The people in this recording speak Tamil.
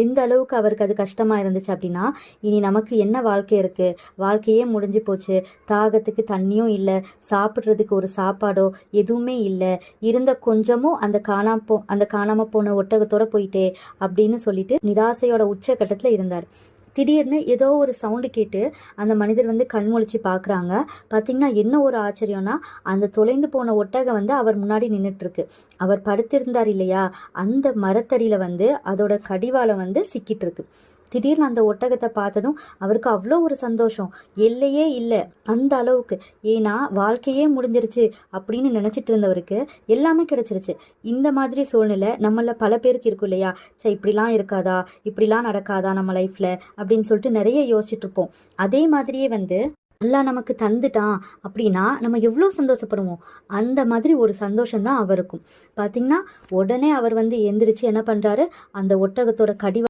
எந்த அளவுக்கு அவருக்கு அது கஷ்டமா இருந்துச்சு அப்படின்னா, இனி நமக்கு என்ன வாழ்க்கை இருக்கு, வாழ்க்கையே முடிஞ்சு போச்சு, தாகத்துக்கு தண்ணியும் இல்லை, சாப்பிட்றதுக்கு ஒரு சாப்பாடோ எதுவுமே இல்லை, இருந்த கொஞ்சமும் அந்த காணாம போன ஒட்டகத்தோட போயிட்டே அப்படின்னு சொல்லிட்டு நிராசையோட உச்சக்கட்டத்தில் இருந்தார். திடீர்னு ஏதோ ஒரு சவுண்டு கேட்டு அந்த மனிதர் வந்து கண் முழிச்சு பார்க்குறாங்க. பார்த்தீங்கன்னா என்ன ஒரு ஆச்சரியம்னா, அந்த தொலைந்து போன ஒட்டகம் வந்து அவர் முன்னாடி நின்றுட்டு இருக்கு. அவர் படுத்திருந்தார் இல்லையா, அந்த மரத்தடியில் வந்து அதோட கடிவாளம் வந்து சிக்கிட்டு இருக்கு. திடீர்னு அந்த ஒட்டகத்தை பார்த்ததும் அவருக்கு அவ்வளோ ஒரு சந்தோஷம், எல்லையே இல்லை அந்த அளவுக்கு. ஏன்னா வாழ்க்கையே முடிஞ்சிருச்சு அப்படின்னு நினச்சிட்டு இருந்தவருக்கு எல்லாமே கிடைச்சிருச்சு. இந்த மாதிரி சூழ்நிலை நம்மள பல பேருக்கு இருக்கும் இல்லையா, சரி இப்படிலாம் இருக்காதா, இப்படிலாம் நடக்காதா நம்ம லைஃப்பில் அப்படின்னு சொல்லிட்டு நிறைய யோசிச்சுட்டு இருப்போம். அதே மாதிரியே வந்து எல்லாம் நமக்கு தந்துட்டான் அப்படின்னா நம்ம எவ்வளோ சந்தோஷப்படுவோம். அந்த மாதிரி ஒரு சந்தோஷம்தான் அவருக்கும். பார்த்தீங்கன்னா உடனே அவர் வந்து எந்திரிச்சு என்ன பண்ணுறாரு, அந்த ஒட்டகத்தோட கடி